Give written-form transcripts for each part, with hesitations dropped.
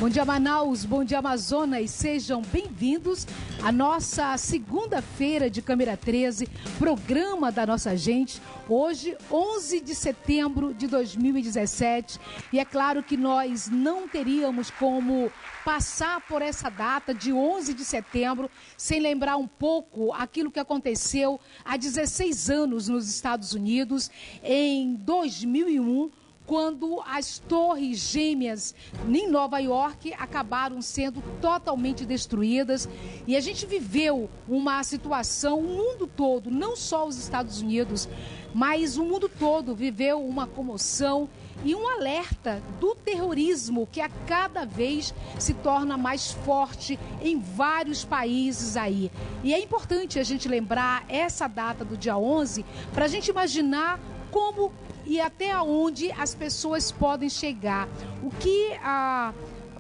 Bom dia, Manaus, bom dia, Amazonas, sejam bem-vindos à nossa segunda-feira de Câmera 13, programa da nossa gente, hoje, 11 de setembro de 2017, e é claro que nós não teríamos como passar por essa data de 11 de setembro sem lembrar um pouco aquilo que aconteceu há 16 anos nos Estados Unidos, em 2001, quando as torres gêmeas em Nova York acabaram sendo totalmente destruídas. E a gente viveu uma situação, o mundo todo, não só os Estados Unidos, mas o mundo todo viveu uma comoção e um alerta do terrorismo que a cada vez se torna mais forte em vários países aí. E é importante a gente lembrar essa data do dia 11 para a gente imaginar como e até onde as pessoas podem chegar. O que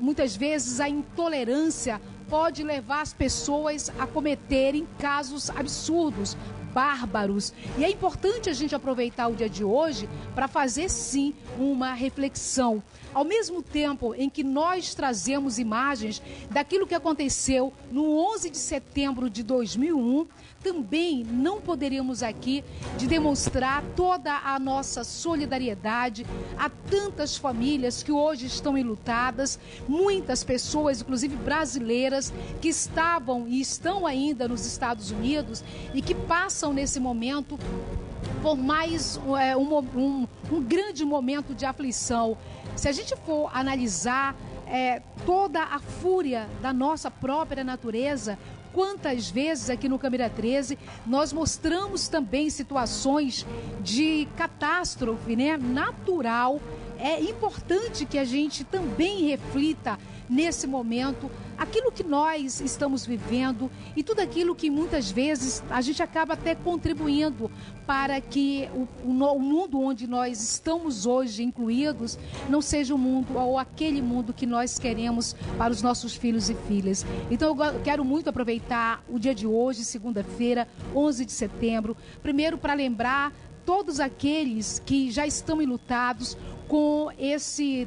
muitas vezes a intolerância pode levar as pessoas a cometerem casos absurdos, bárbaros. E é importante a gente aproveitar o dia de hoje para fazer sim uma reflexão. Ao mesmo tempo em que nós trazemos imagens daquilo que aconteceu no 11 de setembro de 2001, também não poderíamos aqui de demonstrar toda a nossa solidariedade a tantas famílias que hoje estão enlutadas, muitas pessoas, inclusive brasileiras, que estavam e estão ainda nos Estados Unidos e que passam nesse momento por mais um grande momento de aflição. Se a gente for analisar toda a fúria da nossa própria natureza, quantas vezes aqui no Câmera 13 nós mostramos também situações de catástrofe, né, natural. É importante que a gente também reflita nesse momento aquilo que nós estamos vivendo e tudo aquilo que muitas vezes a gente acaba até contribuindo para que o mundo onde nós estamos hoje incluídos não seja o mundo ou aquele mundo que nós queremos para os nossos filhos e filhas. Então eu quero muito aproveitar o dia de hoje, segunda-feira, 11 de setembro, primeiro para lembrar todos aqueles que já estão enlutados com esse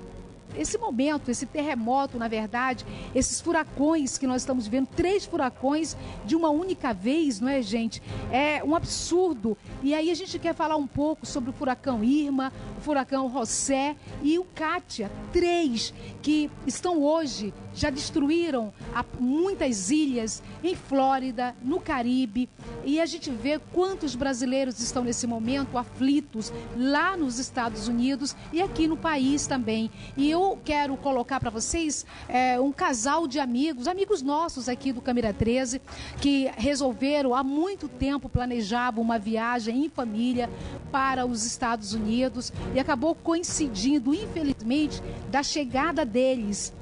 momento, esse terremoto, na verdade, esses furacões que nós estamos vendo, 3 furacões de uma única vez, não é, gente? É um absurdo. E aí a gente quer falar um pouco sobre o furacão Irma, o furacão José e o Kátia, 3 que estão hoje, já destruíram muitas ilhas em Flórida, no Caribe, e a gente vê quantos brasileiros estão nesse momento aflitos lá nos Estados Unidos e aqui no país também. E eu quero colocar para vocês um casal de amigos nossos aqui do Câmera 13, que resolveram há muito tempo, planejavam uma viagem em família para os Estados Unidos e acabou coincidindo, infelizmente, da chegada deles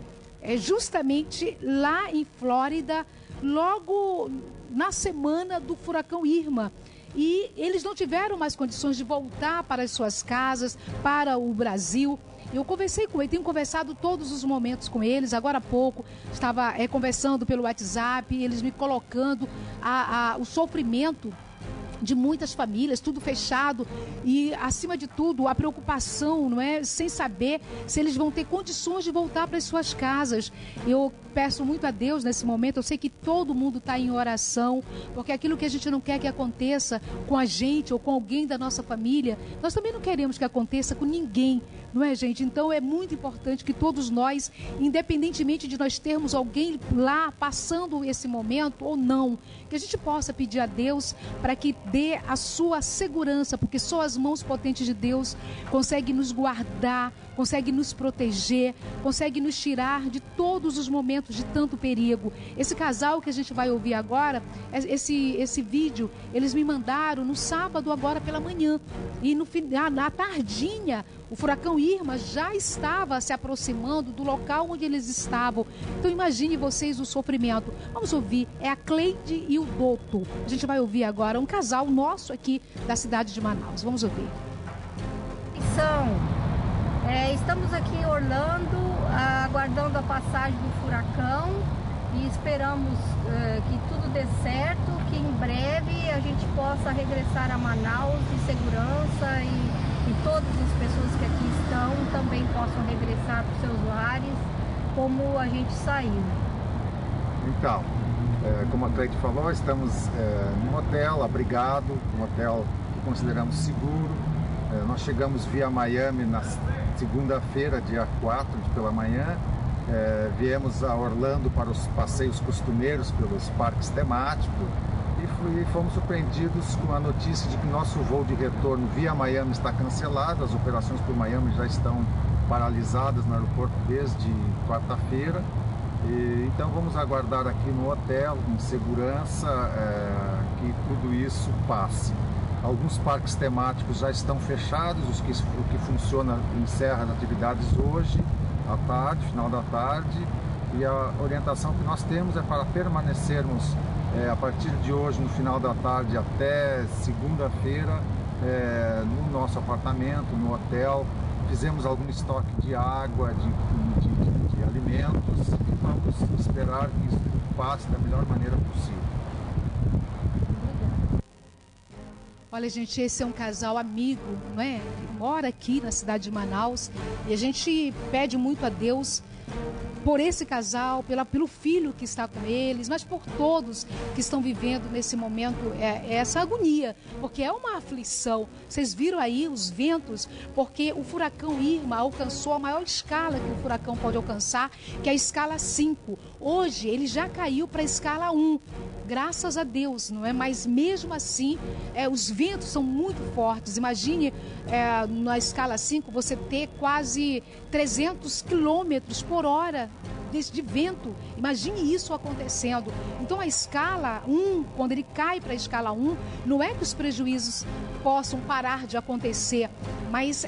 justamente lá em Flórida, logo na semana do furacão Irma. E eles não tiveram mais condições de voltar para as suas casas, para o Brasil. Eu conversei com ele, tenho conversado todos os momentos com eles. Agora há pouco estava conversando pelo WhatsApp, eles me colocando o sofrimento de muitas famílias, tudo fechado e, acima de tudo, a preocupação, não é? Sem saber se eles vão ter condições de voltar para as suas casas. Eu peço muito a Deus nesse momento, eu sei que todo mundo está em oração, porque aquilo que a gente não quer que aconteça com a gente ou com alguém da nossa família, nós também não queremos que aconteça com ninguém, não é, gente? Então é muito importante que todos nós, independentemente de nós termos alguém lá passando esse momento ou não, que a gente possa pedir a Deus para que dê a sua segurança, porque só as mãos potentes de Deus conseguem nos guardar, conseguem nos proteger, conseguem nos tirar de todos os momentos de tanto perigo. Esse casal que a gente vai ouvir agora, esse vídeo, eles me mandaram no sábado agora pela manhã, e na tardinha o furacão Irma já estava se aproximando do local onde eles estavam. Então imagine vocês o sofrimento. Vamos ouvir, é a Cleide e o Douto. A gente vai ouvir agora um casal nosso aqui da cidade de Manaus. Vamos ouvir. Estamos aqui em Orlando, aguardando a passagem do furacão e esperamos que tudo dê certo, que em breve a gente possa regressar a Manaus em segurança e todas as pessoas que aqui estão também possam regressar para os seus lares como a gente saiu. Então, como a Cleide falou, estamos num hotel abrigado, um hotel que consideramos seguro. Nós chegamos via Miami na segunda-feira, dia 4 pela manhã. Viemos a Orlando para os passeios costumeiros pelos parques temáticos e fomos surpreendidos com a notícia de que nosso voo de retorno via Miami está cancelado. As operações por Miami já estão paralisadas no aeroporto desde quarta-feira. Então vamos aguardar aqui no hotel, em segurança, que tudo isso passe. Alguns parques temáticos já estão fechados, o que funciona encerra as atividades hoje, à tarde, final da tarde, e a orientação que nós temos é para permanecermos a partir de hoje, no final da tarde, até segunda-feira, no nosso apartamento, no hotel. Fizemos algum estoque de água, de alimentos, e vamos esperar que isso passe da melhor maneira possível. Olha, gente, esse é um casal amigo, não é? Mora aqui na cidade de Manaus, e a gente pede muito a Deus por esse casal, pelo filho que está com eles, mas por todos que estão vivendo nesse momento essa agonia, porque é uma aflição. Vocês viram aí os ventos, porque o furacão Irma alcançou a maior escala que o furacão pode alcançar, que é a escala 5. Hoje ele já caiu para a escala 1. Graças a Deus, não é? Mas mesmo assim, os ventos são muito fortes. Imagine na escala 5 você ter quase 300 quilômetros por hora de vento. Imagine isso acontecendo. Então a escala 1, quando ele cai para a escala 1, não é que os prejuízos possam parar de acontecer, mas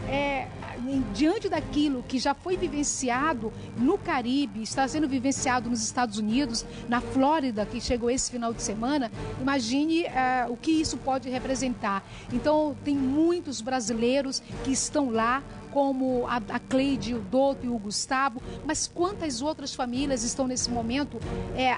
diante daquilo que já foi vivenciado no Caribe, está sendo vivenciado nos Estados Unidos, na Flórida, que chegou esse final de semana, imagine o que isso pode representar. Então, tem muitos brasileiros que estão lá, como a Cleide, o Douto e o Gustavo, mas quantas outras famílias estão nesse momento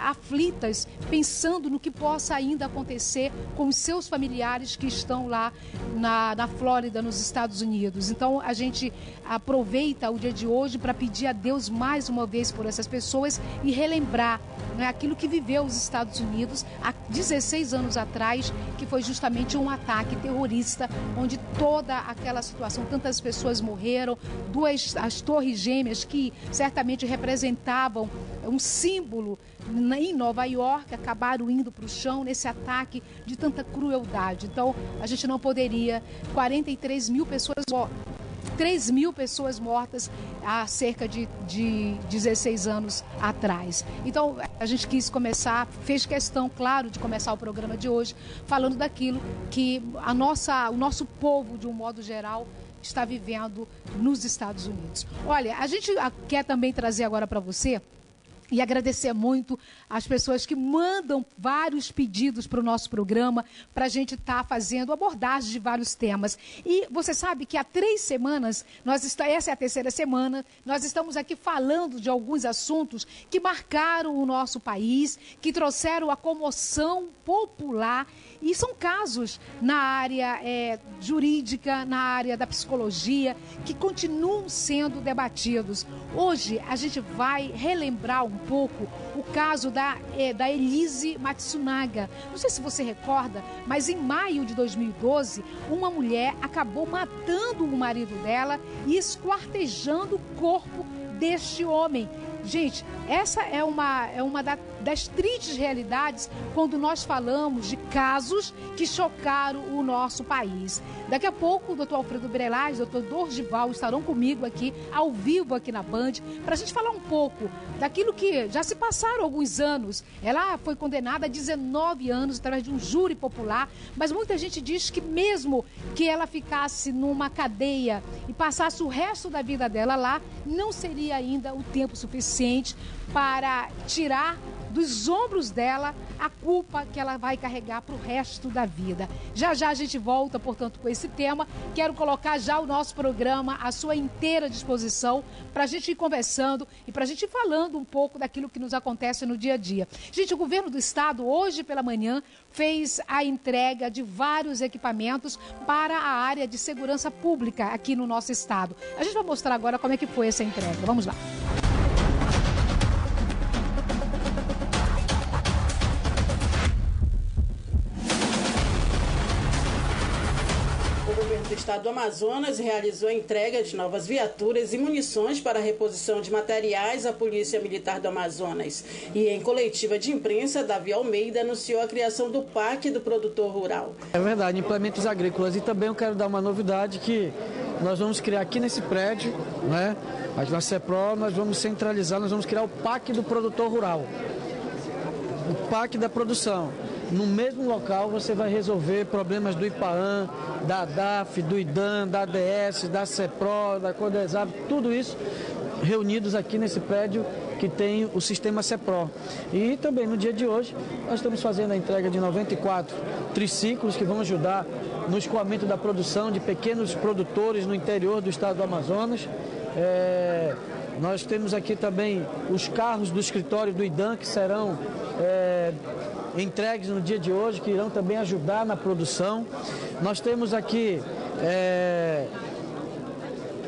aflitas, pensando no que possa ainda acontecer com os seus familiares que estão lá na Flórida, nos Estados Unidos. Então a gente aproveita o dia de hoje para pedir a Deus mais uma vez por essas pessoas e relembrar, né, aquilo que viveu os Estados Unidos há 16 anos atrás, que foi justamente um ataque terrorista, onde toda aquela situação, tantas pessoas morreram, as torres gêmeas que certamente representavam um símbolo em Nova York, acabaram indo para o chão nesse ataque de tanta crueldade. Então, a gente não poderia, 43 mil pessoas, 3 mil pessoas mortas há cerca de 16 anos atrás. Então, a gente quis começar, fez questão, claro, de começar o programa de hoje falando daquilo que o nosso povo, de um modo geral, está vivendo nos Estados Unidos. Olha, a gente quer também trazer agora para você e agradecer muito as pessoas que mandam vários pedidos para o nosso programa, para a gente estar fazendo abordagem de vários temas. E você sabe que há 3 semanas, essa é a 3ª semana, nós estamos aqui falando de alguns assuntos que marcaram o nosso país, que trouxeram a comoção popular, e são casos na área jurídica, na área da psicologia, que continuam sendo debatidos. Hoje a gente vai relembrar um pouco o caso da Elise Matsunaga. Não sei se você recorda, mas em maio de 2012, uma mulher acabou matando o marido dela e esquartejando o corpo deste homem. Gente, essa é uma das tristes realidades quando nós falamos de casos que chocaram o nosso país. Daqui a pouco o doutor Alfredo Brelas, o doutor Dorgival estarão comigo aqui, ao vivo aqui na Band, para a gente falar um pouco daquilo que já se passaram alguns anos. Ela foi condenada a 19 anos através de um júri popular, mas muita gente diz que mesmo que ela ficasse numa cadeia e passasse o resto da vida dela lá, não seria ainda o tempo suficiente para tirar dos ombros dela a culpa que ela vai carregar para o resto da vida. Já já a gente volta, portanto, com esse tema. Quero colocar já o nosso programa à sua inteira disposição para a gente ir conversando e para a gente ir falando um pouco daquilo que nos acontece no dia a dia. Gente, o governo do estado, hoje pela manhã, fez a entrega de vários equipamentos para a área de segurança pública aqui no nosso estado. A gente vai mostrar agora como é que foi essa entrega. Vamos lá. Estado do Amazonas realizou a entrega de novas viaturas e munições para a reposição de materiais à Polícia Militar do Amazonas. E em coletiva de imprensa, Davi Almeida anunciou a criação do PAC do Produtor Rural. É verdade, implementos agrícolas. E também eu quero dar uma novidade que nós vamos criar aqui nesse prédio, né? Na CEPRO, nós vamos centralizar, nós vamos criar o PAC do Produtor Rural. O PAC da produção. No mesmo local você vai resolver problemas do IPAAN, da DAF, do IDAN, da ADS, da CEPRO, da CODESAB, tudo isso reunidos aqui nesse prédio que tem o sistema CEPRO. E também no dia de hoje nós estamos fazendo a entrega de 94 triciclos que vão ajudar no escoamento da produção de pequenos produtores no interior do estado do Amazonas. Nós temos aqui também os carros do escritório do IDAN que serão entregues no dia de hoje, que irão também ajudar na produção. Nós temos aqui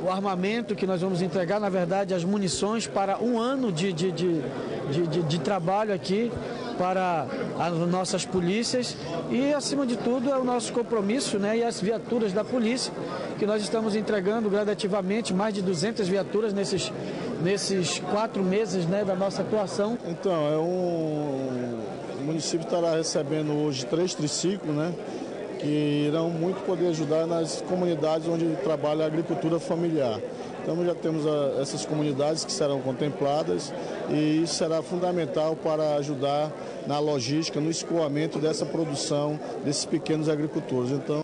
o armamento que nós vamos entregar, na verdade, as munições para um ano de trabalho aqui para as nossas polícias e, acima de tudo, é o nosso compromisso, né, e as viaturas da polícia, que nós estamos entregando gradativamente, mais de 200 viaturas nesses 4 meses, né, da nossa atuação. Então, o município estará recebendo hoje 3 triciclos, né, que irão muito poder ajudar nas comunidades onde trabalha a agricultura familiar. Então já temos essas comunidades que serão contempladas e isso será fundamental para ajudar na logística, no escoamento dessa produção desses pequenos agricultores. Então...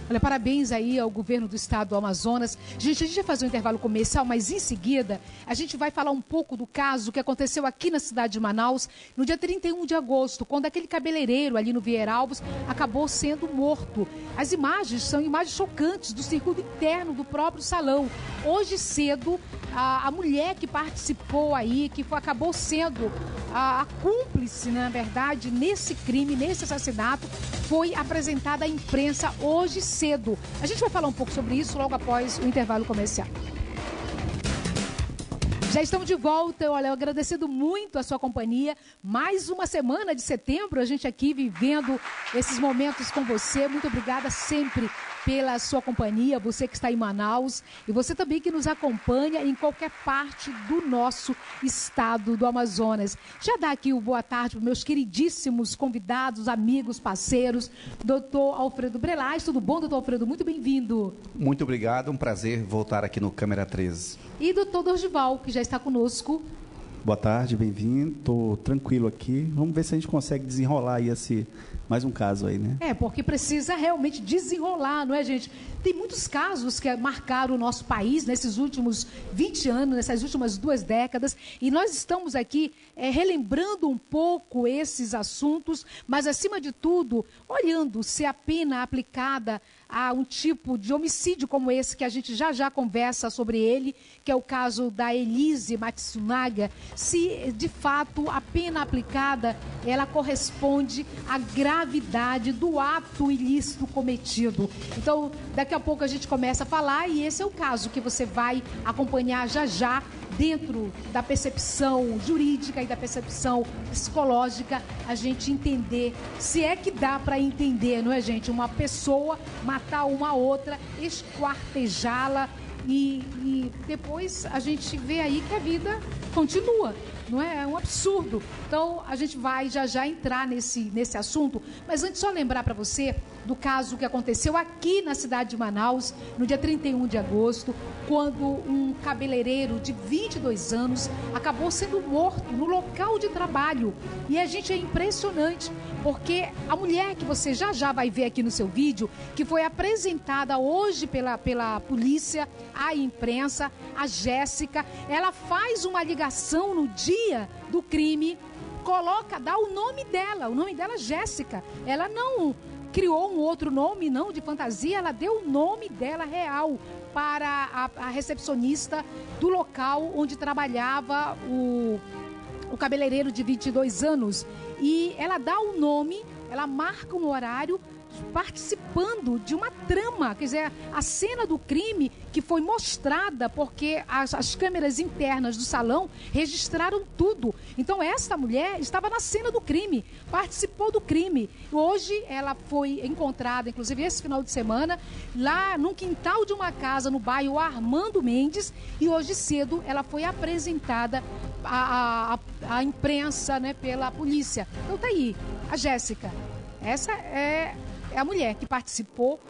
Olha, parabéns aí ao governo do estado do Amazonas. Gente, a gente vai fazer um intervalo comercial, mas em seguida a gente vai falar um pouco do caso que aconteceu aqui na cidade de Manaus no dia 31 de agosto, quando aquele cabeleireiro ali no Vieira Alves acabou sendo morto. As imagens são imagens chocantes do circuito interno do próprio salão. Hoje cedo, a mulher que participou aí, acabou sendo a cúmplice, na verdade, nesse crime, nesse assassinato, foi apresentada à imprensa hoje cedo. A gente vai falar um pouco sobre isso logo após o intervalo comercial. Já estamos de volta, olha, agradecendo muito a sua companhia. Mais uma semana de setembro, a gente aqui vivendo esses momentos com você. Muito obrigada sempre pela sua companhia, você que está em Manaus e você também que nos acompanha em qualquer parte do nosso estado do Amazonas. Já dá aqui o boa tarde para meus queridíssimos convidados, amigos, parceiros, doutor Alfredo Brelaz. Tudo bom, doutor Alfredo? Muito bem-vindo. Muito obrigado, um prazer voltar aqui no Câmera 13. E doutor Dorival, que já está conosco. Boa tarde, bem-vindo. Estou tranquilo aqui. Vamos ver se a gente consegue desenrolar aí mais um caso aí, né? Porque precisa realmente desenrolar, não é, gente? Tem muitos casos que marcaram o nosso país nesses últimos 20 anos, nessas últimas 2 décadas, e nós estamos aqui relembrando um pouco esses assuntos, mas, acima de tudo, olhando se a pena aplicada a um tipo de homicídio como esse, que a gente já conversa sobre ele, que é o caso da Elise Matsunaga, se de fato a pena aplicada ela corresponde à gravidade do ato ilícito cometido. Então, daqui a pouco a gente começa a falar e esse é o caso que você vai acompanhar já dentro da percepção jurídica e da percepção psicológica, a gente entender se é que dá para entender, não é, gente? Uma pessoa matar uma outra, esquartejá-la e depois a gente vê aí que a vida continua. Não é? É um absurdo. Então, a gente vai já entrar nesse assunto. Mas antes, só lembrar para você do caso que aconteceu aqui na cidade de Manaus, no dia 31 de agosto, quando um cabeleireiro de 22 anos acabou sendo morto no local de trabalho. E a gente é impressionante, porque a mulher que você já vai ver aqui no seu vídeo, que foi apresentada hoje pela polícia à imprensa, a Jéssica, ela faz uma ligação no dia do crime, dá o nome dela é Jéssica. Ela não criou um outro nome, não, de fantasia, ela deu o nome dela real para a recepcionista do local onde trabalhava o cabeleireiro de 22 anos. E ela dá o nome, ela marca um horário participando de uma trama, quer dizer, a cena do crime que foi mostrada porque as câmeras internas do salão registraram tudo. Então essa mulher estava na cena do crime, participou do crime. Hoje ela foi encontrada, inclusive esse final de semana, lá no quintal de uma casa no bairro Armando Mendes, e hoje cedo ela foi apresentada à imprensa, né, pela polícia. Então tá aí, a Jéssica. Essa é a mulher que participou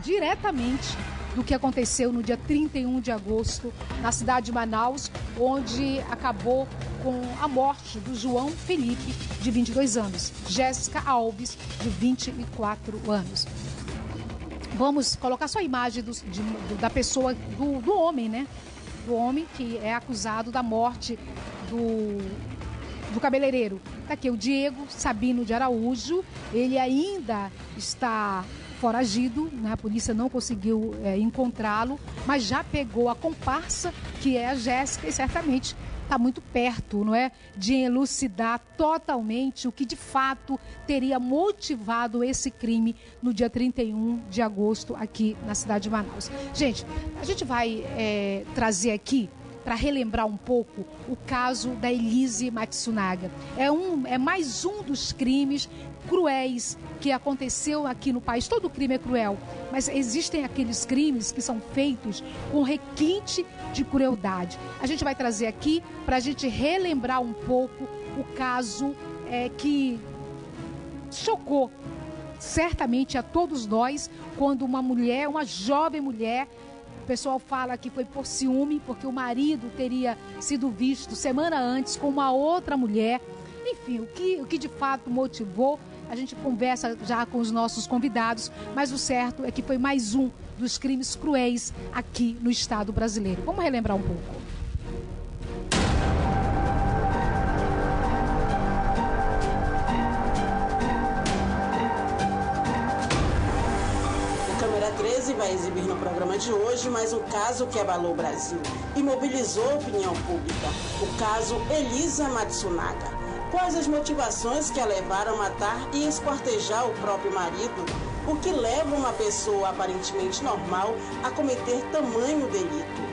diretamente do que aconteceu no dia 31 de agosto na cidade de Manaus, onde acabou com a morte do João Felipe, de 22 anos, Jéssica Alves, de 24 anos. Vamos colocar só a imagem da pessoa, do homem, né? Do homem que é acusado da morte do cabeleireiro. Está aqui o Diego Sabino de Araújo, ele ainda está foragido, né? A polícia não conseguiu encontrá-lo, mas já pegou a comparsa, que é a Jéssica, e certamente está muito perto, não é, de elucidar totalmente o que de fato teria motivado esse crime no dia 31 de agosto aqui na cidade de Manaus. Gente, a gente vai trazer aqui para relembrar um pouco o caso da Elise Matsunaga. É mais um dos crimes cruéis que aconteceu aqui no país. Todo crime é cruel, mas existem aqueles crimes que são feitos com requinte de crueldade. A gente vai trazer aqui para a gente relembrar um pouco o caso que chocou certamente a todos nós, quando uma jovem mulher, o pessoal fala que foi por ciúme, porque o marido teria sido visto semana antes com uma outra mulher. Enfim, o que de fato motivou, a gente conversa já com os nossos convidados, mas o certo é que foi mais um dos crimes cruéis aqui no estado brasileiro. Vamos relembrar um pouco. O Câmera 13 vai exibir no programa de hoje mais um caso que abalou o Brasil e mobilizou a opinião pública. O caso Elise Matsunaga. Quais as motivações que a levaram a matar e esquartejar o próprio marido? O que leva uma pessoa aparentemente normal a cometer tamanho delito?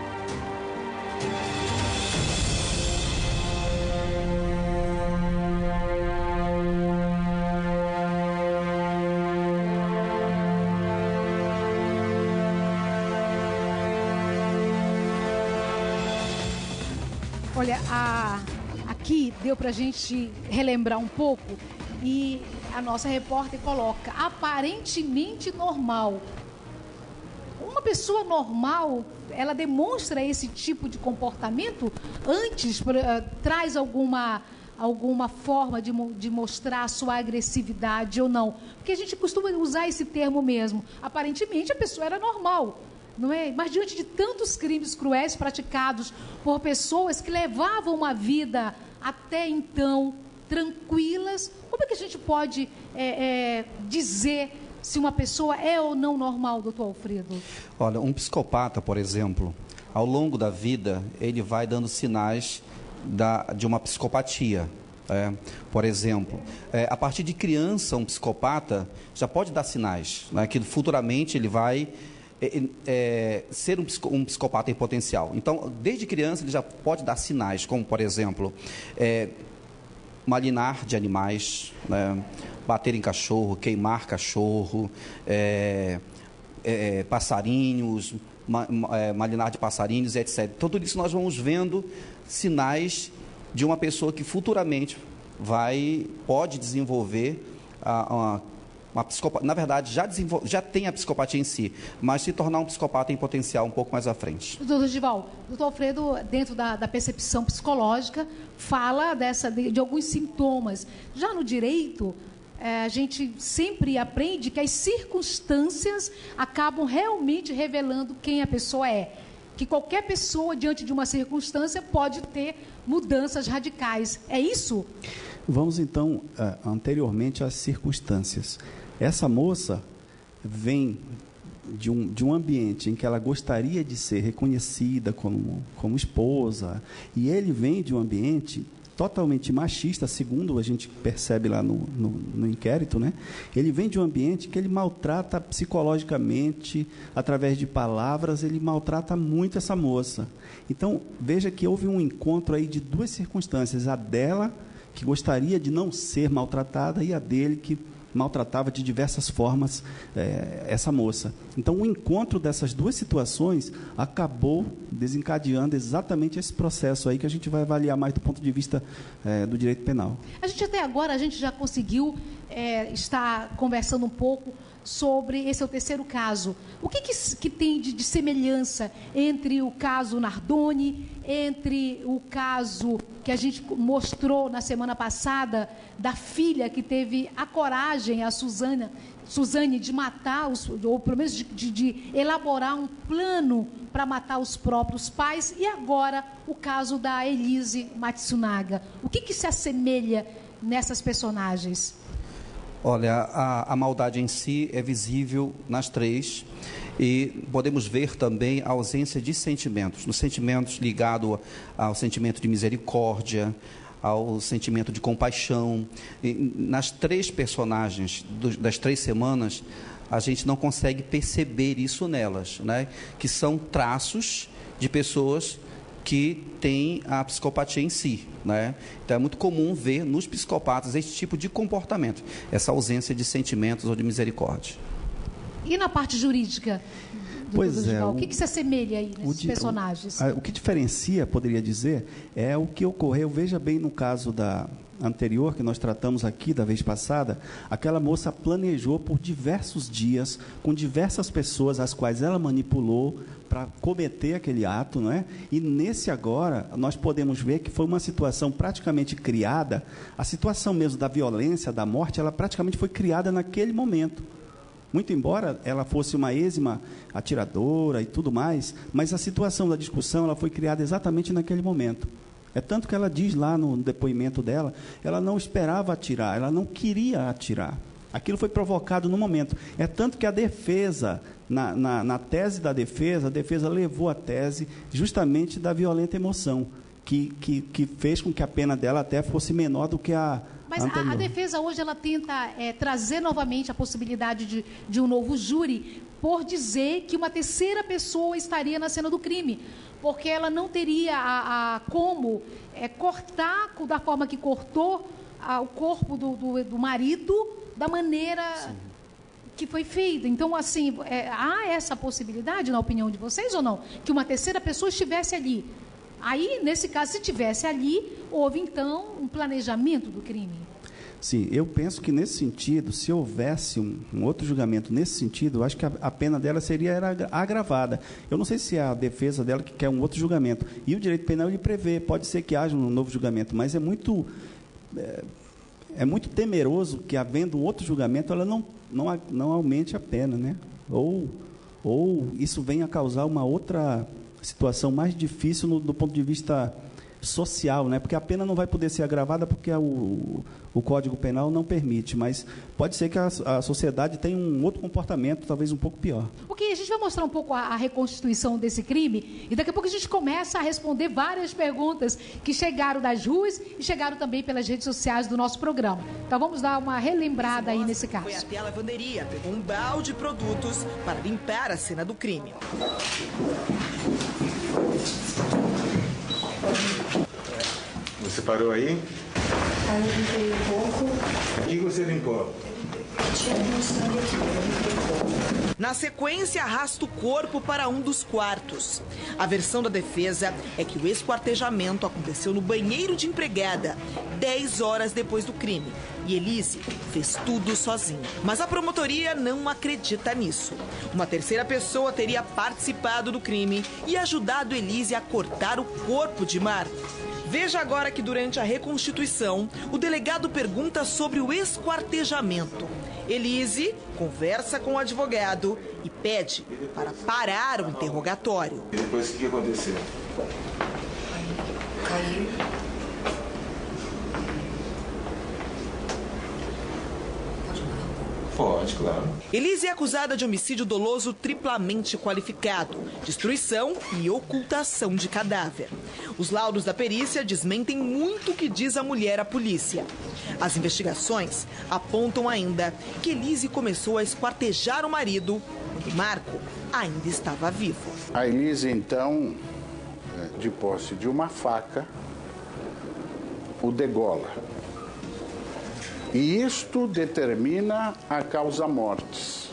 Olha, aqui deu para a gente relembrar um pouco e a nossa repórter coloca aparentemente normal. Uma pessoa normal, ela demonstra esse tipo de comportamento antes, traz alguma forma de mostrar a sua agressividade ou não? Porque a gente costuma usar esse termo mesmo. Aparentemente a pessoa era normal. Não é? Mas diante de tantos crimes cruéis praticados por pessoas que levavam uma vida até então tranquilas, como é que a gente pode dizer se uma pessoa é ou não normal, doutor Alfredo? Olha, um psicopata, por exemplo, ao longo da vida, ele vai dando sinais de uma psicopatia. Por exemplo, a partir de criança, um psicopata já pode dar sinais, né, que futuramente ele vai ser um psicopata em potencial. Então, desde criança, ele já pode dar sinais, como, por exemplo, malinar de animais, né, bater em cachorro, queimar cachorro, passarinhos, malinar de passarinhos, etc. Tudo isso nós vamos vendo sinais de uma pessoa que futuramente pode desenvolver uma psicopata. Na verdade, já tem a psicopatia em si, mas se tornar um psicopata em potencial um pouco mais à frente. Doutor Gival, doutor Alfredo, dentro da percepção psicológica, fala de alguns sintomas. Já no direito, a gente sempre aprende que as circunstâncias acabam realmente revelando quem a pessoa é. Que qualquer pessoa, diante de uma circunstância, pode ter mudanças radicais. É isso? Vamos, então, anteriormente às circunstâncias. Essa moça vem de um ambiente em que ela gostaria de ser reconhecida como esposa, e ele vem de um ambiente totalmente machista, segundo a gente percebe lá no inquérito, né? Ele vem de um ambiente que ele maltrata psicologicamente, através de palavras, ele maltrata muito essa moça. Então, veja que houve um encontro aí de duas circunstâncias, a dela, que gostaria de não ser maltratada, e a dele, que maltratava de diversas formas essa moça. Então, o encontro dessas duas situações acabou desencadeando exatamente esse processo aí que a gente vai avaliar mais do ponto de vista do direito penal. A gente até agora, a gente já conseguiu estar conversando um pouco sobre esse é o terceiro caso. O que tem de semelhança entre o caso Nardoni, entre o caso que a gente mostrou na semana passada da filha que teve a coragem, a Suzane, de matar, ou pelo menos de elaborar um plano para matar os próprios pais, e agora o caso da Elise Matsunaga. O que se assemelha nessas personagens? Olha, a maldade em si é visível nas três, e podemos ver também a ausência de sentimentos, nos sentimentos ligados ao sentimento de misericórdia, ao sentimento de compaixão. E nas três personagens das 3 semanas, a gente não consegue perceber isso nelas, né? Que são traços de pessoas que têm a psicopatia em si, né? Então é muito comum ver nos psicopatas esse tipo de comportamento, essa ausência de sentimentos ou de misericórdia. E na parte jurídica? Pois é. O que se assemelha aí nesses personagens? O que diferencia, poderia dizer, é o que ocorreu, veja bem, no caso da anterior, que nós tratamos aqui da vez passada, aquela moça planejou por diversos dias, com diversas pessoas, as quais ela manipulou para cometer aquele ato, não é? E nesse agora, nós podemos ver que foi uma situação praticamente criada, a situação mesmo da violência, da morte, ela praticamente foi criada naquele momento. Muito embora ela fosse uma êxima atiradora e tudo mais, mas a situação da discussão ela foi criada exatamente naquele momento. É tanto que ela diz lá no depoimento dela, ela não esperava atirar, ela não queria atirar. Aquilo foi provocado no momento. É tanto que a defesa, na tese da defesa, a defesa levou a tese justamente da violenta emoção, que fez com que a pena dela até fosse menor do que a Mas anterior. A defesa hoje ela tenta trazer novamente a possibilidade de um novo júri, por dizer que uma terceira pessoa estaria na cena do crime, porque ela não teria como cortar da forma que cortou o corpo do marido, da maneira que foi feita. Então, assim, há essa possibilidade, na opinião de vocês, ou não? Que uma terceira pessoa estivesse ali. Aí, nesse caso, se estivesse ali, houve, então, um planejamento do crime. Sim, eu penso que nesse sentido, se houvesse um outro julgamento nesse sentido, eu acho que a pena dela era agravada. Eu não sei se é a defesa dela que quer um outro julgamento. E o direito penal ele prevê, pode ser que haja um novo julgamento, mas é muito temeroso que, havendo um outro julgamento, ela não aumente a pena, né? Ou isso venha a causar uma outra situação mais difícil do ponto de vista social, né? Porque a pena não vai poder ser agravada porque o Código Penal não permite, mas pode ser que a sociedade tenha um outro comportamento, talvez um pouco pior. Ok, a gente vai mostrar um pouco a reconstituição desse crime e daqui a pouco a gente começa a responder várias perguntas que chegaram das ruas e chegaram também pelas redes sociais do nosso programa. Então vamos dar uma relembrada aí nesse caso. Foi até a lavanderia, pegou um balde de produtos para limpar a cena do crime. Você parou aí? Aí eu limpei um pouco. O que você limpou? Tinha um sangue aqui, eu limpei um pouco. Na sequência, arrasta o corpo para um dos quartos. A versão da defesa é que o esquartejamento aconteceu no banheiro de empregada, 10 horas depois do crime. E Elise fez tudo sozinha. Mas a promotoria não acredita nisso. Uma terceira pessoa teria participado do crime e ajudado Elise a cortar o corpo de Marco. Veja agora que durante a reconstituição, o delegado pergunta sobre o esquartejamento. Elise conversa com o advogado e pede para parar o interrogatório. E depois o que aconteceu? Caiu. Pode Pode, claro. Elise é acusada de homicídio doloso triplamente qualificado, destruição e ocultação de cadáver. Os laudos da perícia desmentem muito o que diz a mulher à polícia. As investigações apontam ainda que Elise começou a esquartejar o marido quando Marco ainda estava vivo. A Elise, então, de posse de uma faca, o degola. E isto determina a causa-mortes.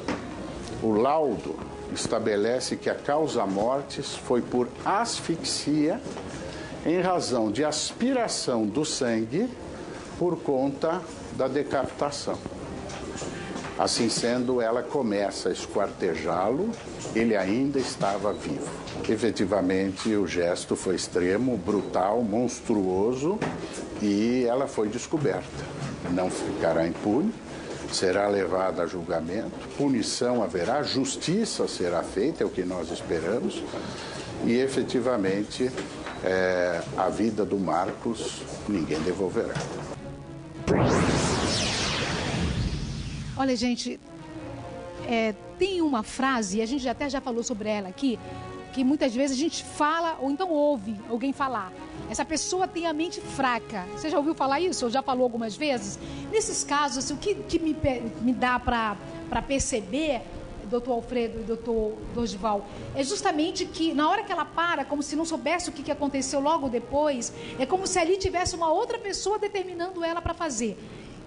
O laudo estabelece que a causa-mortes foi por asfixia em razão de aspiração do sangue por conta da decapitação. Assim sendo, ela começa a esquartejá-lo, ele ainda estava vivo. Efetivamente, o gesto foi extremo, brutal, monstruoso e ela foi descoberta. Não ficará impune, será levada a julgamento, punição haverá, justiça será feita, é o que nós esperamos, e efetivamente a vida do Marcos ninguém devolverá. Olha, gente, tem uma frase, a gente até já falou sobre ela aqui, que muitas vezes a gente fala ou então ouve alguém falar. Essa pessoa tem a mente fraca. Você já ouviu falar isso? Ou já falou algumas vezes? Nesses casos, assim, o que me dá para perceber, doutor Alfredo e doutor Dorival, é justamente que na hora que ela para, como se não soubesse o que aconteceu logo depois, é como se ali tivesse uma outra pessoa determinando ela para fazer.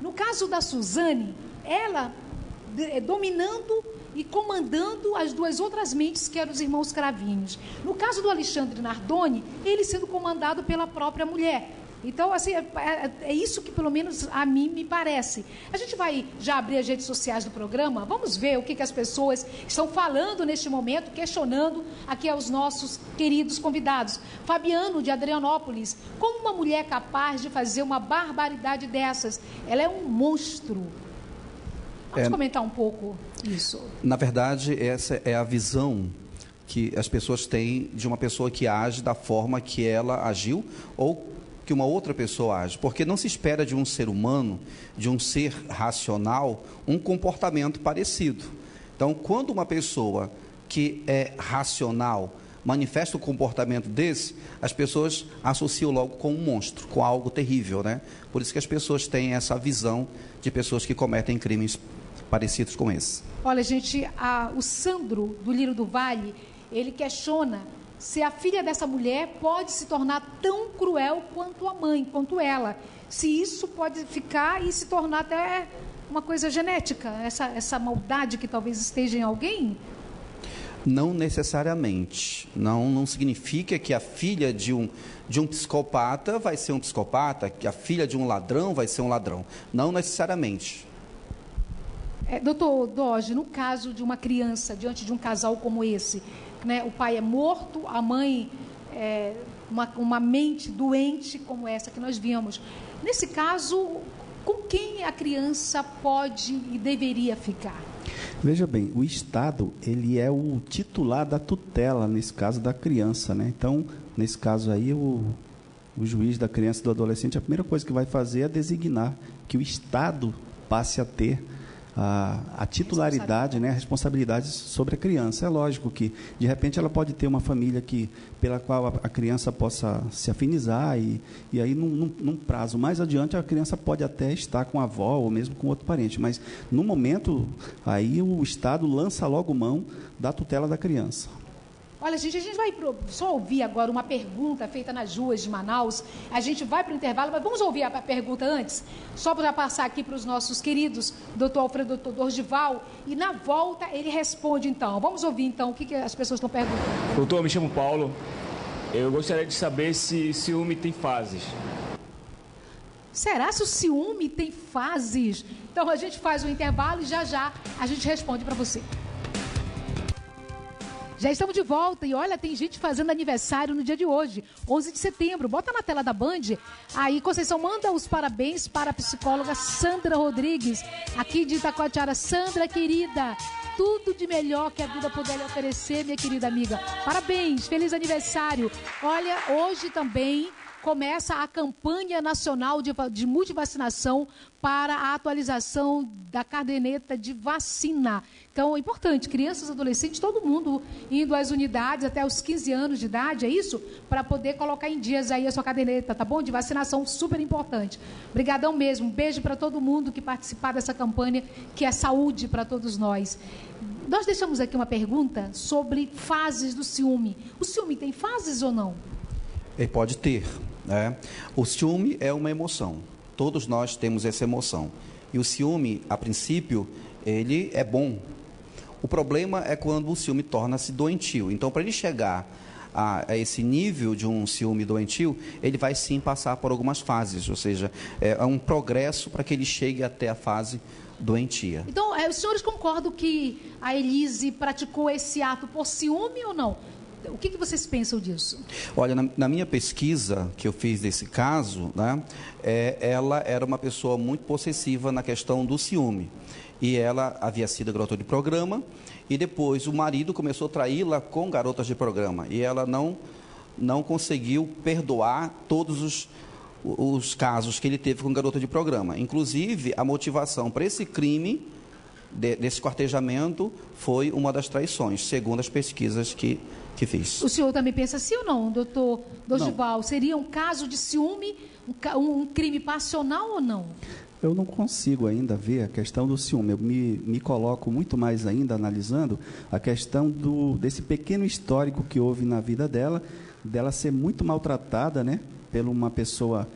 No caso da Suzane, ela dominando e comandando as duas outras mentes, que eram os irmãos Cravinhos. No caso do Alexandre Nardoni, ele sendo comandado pela própria mulher. Então, assim, é isso que pelo menos a mim me parece. A gente vai já abrir as redes sociais do programa, vamos ver o que as pessoas estão falando neste momento, questionando aqui aos nossos queridos convidados. Fabiano, de Adrianópolis, como uma mulher capaz de fazer uma barbaridade dessas? Ela é um monstro. Vamos comentar um pouco isso. Na verdade, essa é a visão que as pessoas têm de uma pessoa que age da forma que ela agiu ou que uma outra pessoa age. Porque não se espera de um ser humano, de um ser racional, um comportamento parecido. Então, quando uma pessoa que é racional manifesta um comportamento desse, as pessoas associam logo com um monstro, com algo terrível, né? Por isso que as pessoas têm essa visão de pessoas que cometem crimes parecidos com esse. Olha, gente, o Sandro, do Lírio do Vale, ele questiona se a filha dessa mulher pode se tornar tão cruel quanto a mãe, quanto ela. Se isso pode ficar e se tornar até uma coisa genética, essa maldade que talvez esteja em alguém. Não necessariamente. Não significa que a filha de um psicopata vai ser um psicopata, que a filha de um ladrão vai ser um ladrão. Não necessariamente. Doutor Doge, no caso de uma criança diante de um casal como esse, né, o pai é morto, a mãe é uma mente doente como essa que nós vimos. Nesse caso, com quem a criança pode e deveria ficar? Veja bem, o Estado, ele é o titular da tutela, nesse caso da criança, né? Então, nesse caso aí, o juiz da criança e do adolescente, a primeira coisa que vai fazer é designar que o Estado passe a ter a titularidade, né, a responsabilidade sobre a criança. É lógico que, de repente, ela pode ter uma família pela qual a criança possa se afinizar e aí, num prazo mais adiante, a criança pode até estar com a avó ou mesmo com outro parente. Mas, no momento, aí o Estado lança logo mão da tutela da criança. Olha, gente, a gente vai só ouvir agora uma pergunta feita nas ruas de Manaus. A gente vai para o intervalo, mas vamos ouvir a pergunta antes, só para passar aqui para os nossos queridos, doutor Alfredo e doutor Dorival, e na volta ele responde então. Vamos ouvir então o que as pessoas estão perguntando. Doutor, me chamo Paulo. Eu gostaria de saber se ciúme tem fases. Será se o ciúme tem fases? Então a gente faz o intervalo e já a gente responde para você. Já estamos de volta e olha, tem gente fazendo aniversário no dia de hoje, 11 de setembro. Bota na tela da Band. Aí, Conceição, manda os parabéns para a psicóloga Sandra Rodrigues, aqui de Itacoatiara. Sandra, querida, tudo de melhor que a vida puder lhe oferecer, minha querida amiga. Parabéns, feliz aniversário. Olha, hoje também começa a campanha nacional de multivacinação para a atualização da caderneta de vacina. Então, é importante, crianças, adolescentes, todo mundo indo às unidades até os 15 anos de idade, é isso? Para poder colocar em dias aí a sua caderneta, tá bom? De vacinação, super importante. Obrigadão mesmo, um beijo para todo mundo que participar dessa campanha, que é saúde para todos nós. Nós deixamos aqui uma pergunta sobre fases do ciúme. O ciúme tem fases ou não? Ele pode ter, né? O ciúme é uma emoção. Todos nós temos essa emoção. E o ciúme, a princípio, ele é bom. O problema é quando o ciúme torna-se doentio. Então, para ele chegar a esse nível de um ciúme doentio, ele vai sim passar por algumas fases. Ou seja, é um progresso para que ele chegue até a fase doentia. Então, os senhores concordam que a Elise praticou esse ato por ciúme ou não? O que vocês pensam disso? Olha, na minha pesquisa que eu fiz desse caso, né, ela era uma pessoa muito possessiva na questão do ciúme. E ela havia sido garota de programa e depois o marido começou a traí-la com garotas de programa. E ela não conseguiu perdoar todos os casos que ele teve com garota de programa. Inclusive, a motivação para esse crime, desse quartejamento, foi uma das traições, segundo as pesquisas que fiz. O senhor também pensa assim ou não, doutor Dorival? Seria um caso de ciúme, um crime passional ou não? Eu não consigo ainda ver a questão do ciúme. Eu me coloco muito mais ainda analisando a questão desse pequeno histórico que houve na vida dela ser muito maltratada, né, por uma pessoa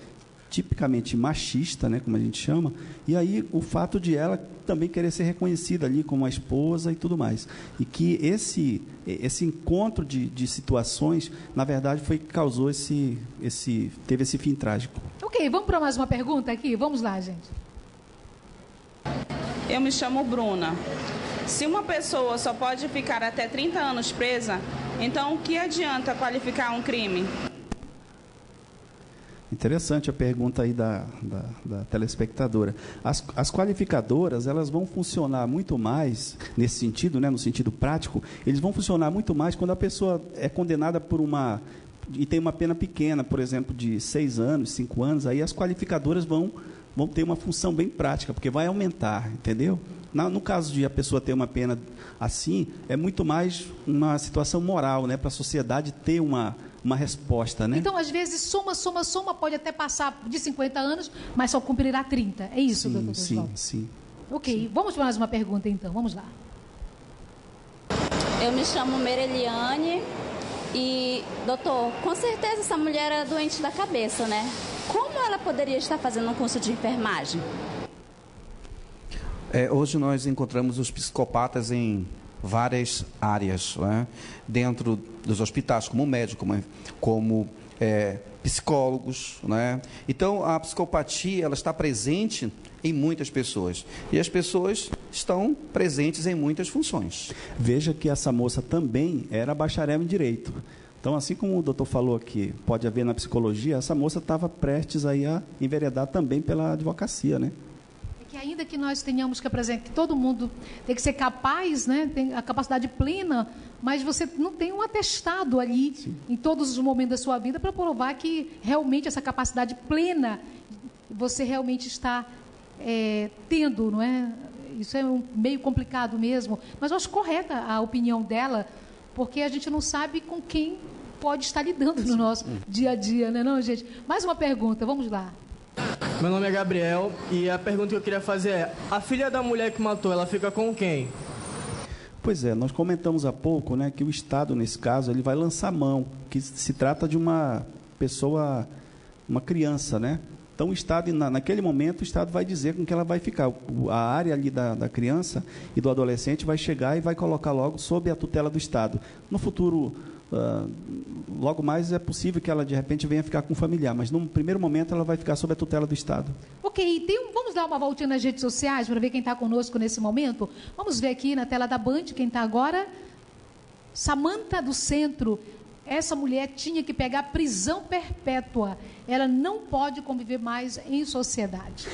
tipicamente machista, né, como a gente chama, e aí o fato de ela também querer ser reconhecida ali como uma esposa e tudo mais. E que esse encontro de situações, na verdade, foi que causou teve esse fim trágico. Ok, vamos para mais uma pergunta aqui? Vamos lá, gente. Eu me chamo Bruna. Se uma pessoa só pode ficar até 30 anos presa, então o que adianta qualificar um crime? Interessante a pergunta aí da telespectadora. As qualificadoras, elas vão funcionar muito mais, nesse sentido, né, no sentido prático, eles vão funcionar muito mais quando a pessoa é condenada e tem uma pena pequena, por exemplo, de 6 anos, 5 anos, aí as qualificadoras vão ter uma função bem prática, porque vai aumentar, entendeu? No caso de a pessoa ter uma pena assim, é muito mais uma situação moral, né, para a sociedade ter uma resposta, né? Então, às vezes, soma, pode até passar de 50 anos, mas só cumprirá 30. É isso, doutor Oswaldo? Sim. Ok, vamos para mais uma pergunta, então. Vamos lá. Eu me chamo Mereliane e, doutor, com certeza essa mulher é doente da cabeça, né? Como ela poderia estar fazendo um curso de enfermagem? Hoje nós encontramos os psicopatas em várias áreas, né? Dentro dos hospitais, como médico, como psicólogos, né? Então, a psicopatia, ela está presente em muitas pessoas. E as pessoas estão presentes em muitas funções. Veja que essa moça também era bacharel em Direito. Então, assim como o doutor falou aqui, pode haver na psicologia, essa moça estava prestes aí a enveredar também pela advocacia, né? Que ainda que nós tenhamos que apresentar, que todo mundo tem que ser capaz, né, tem a capacidade plena, mas você não tem um atestado ali, sim, em todos os momentos da sua vida para provar que realmente essa capacidade plena você realmente está tendo, não é? Isso é meio complicado mesmo, mas eu acho correta a opinião dela, porque a gente não sabe com quem pode estar lidando no nosso dia a dia, né, não, gente? Mais uma pergunta, vamos lá. Meu nome é Gabriel e a pergunta que eu queria fazer é: a filha da mulher que matou, ela fica com quem? Pois é, nós comentamos há pouco, né, que o Estado, nesse caso, ele vai lançar mão, que se trata de uma pessoa, uma criança, né? Então, o Estado, naquele momento, o Estado vai dizer com que ela vai ficar. A área ali da criança e do adolescente vai chegar e vai colocar logo sob a tutela do Estado. No futuro, logo mais é possível que ela, de repente, venha ficar com um familiar, mas, num primeiro momento, ela vai ficar sob a tutela do Estado. Ok, vamos dar uma voltinha nas redes sociais para ver quem está conosco nesse momento? Vamos ver aqui na tela da Band quem está agora. Samanta do Centro. essa mulher tinha que pegar prisão perpétua. Ela não pode conviver mais em sociedade.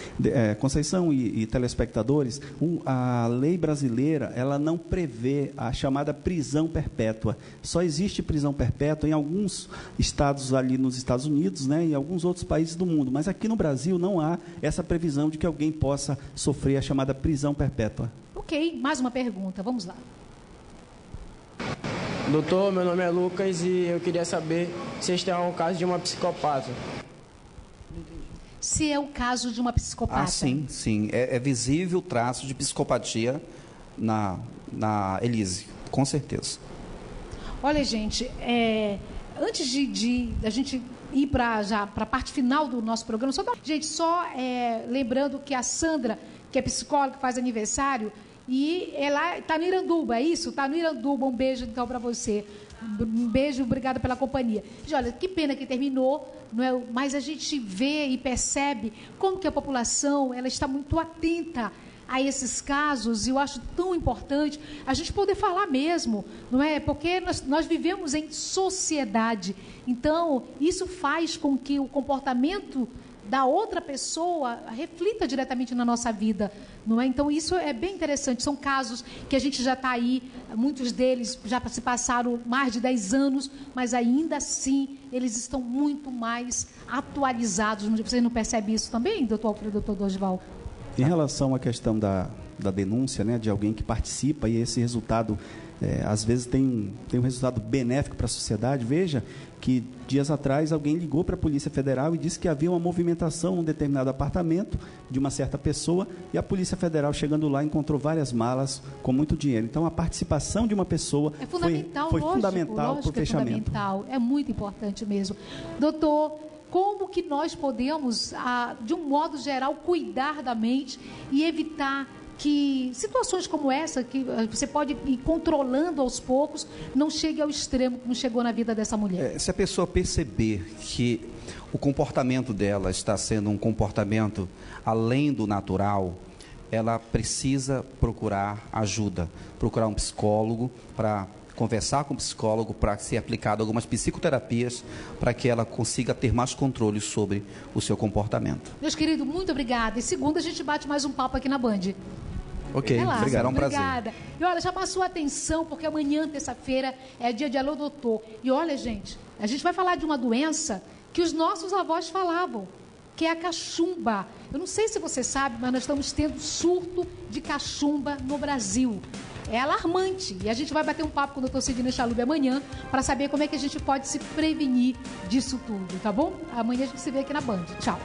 Conceição e telespectadores, a lei brasileira, ela não prevê a chamada prisão perpétua. Só existe prisão perpétua em alguns estados ali nos Estados Unidos, né, e em alguns outros países do mundo. Mas aqui no Brasil não há essa previsão de que alguém possa sofrer a chamada prisão perpétua. Ok, mais uma pergunta, vamos lá. Doutor, meu nome é Lucas e eu queria saber se este é um caso de uma psicopata. Se é o caso de uma psicopata. Ah, sim. É visível o traço de psicopatia na Elise, com certeza. Olha, gente, antes de a gente ir para a parte final do nosso programa, lembrando que a Sandra, que é psicóloga, faz aniversário, e ela está no Iranduba, é isso? Está no Iranduba, um beijo então para você. Um beijo, obrigada pela companhia. E olha, que pena que terminou, não é? Mas a gente vê e percebe como que a população ela está muito atenta a esses casos, e eu acho tão importante a gente poder falar mesmo, não é? Porque nós vivemos em sociedade, então isso faz com que o comportamento da outra pessoa reflita diretamente na nossa vida, não é? Então isso é bem interessante, são casos que a gente já está aí, muitos deles já se passaram mais de 10 anos, mas ainda assim eles estão muito mais atualizados. Você não percebe isso também, doutor Dorival? Em relação à questão da denúncia, né, de alguém que participa e esse resultado, às vezes tem um resultado benéfico para a sociedade. Veja que dias atrás alguém ligou para a Polícia Federal e disse que havia uma movimentação num determinado apartamento de uma certa pessoa, e a Polícia Federal, chegando lá, encontrou várias malas com muito dinheiro. Então a participação de uma pessoa foi fundamental para o fechamento. É muito importante mesmo. Doutor, como que nós podemos, de um modo geral, cuidar da mente e evitar que situações como essa, que você pode ir controlando aos poucos, não chegue ao extremo como chegou na vida dessa mulher? Se a pessoa perceber que o comportamento dela está sendo um comportamento além do natural, ela precisa procurar ajuda, procurar um psicólogo para conversar com o psicólogo, para ser aplicado algumas psicoterapias, para que ela consiga ter mais controle sobre o seu comportamento. Meus queridos, muito obrigada. E segunda a gente bate mais um papo aqui na Band. Ok, obrigado, é um prazer. Obrigada. E olha, chama a sua atenção, porque amanhã, terça-feira, é dia de Alô Doutor. E olha, gente, a gente vai falar de uma doença que os nossos avós falavam, que é a cachumba. Eu não sei se você sabe, mas nós estamos tendo surto de cachumba no Brasil. É alarmante. E a gente vai bater um papo com o doutor Sidney Chalub amanhã para saber como é que a gente pode se prevenir disso tudo, tá bom? Amanhã a gente se vê aqui na Band. Tchau.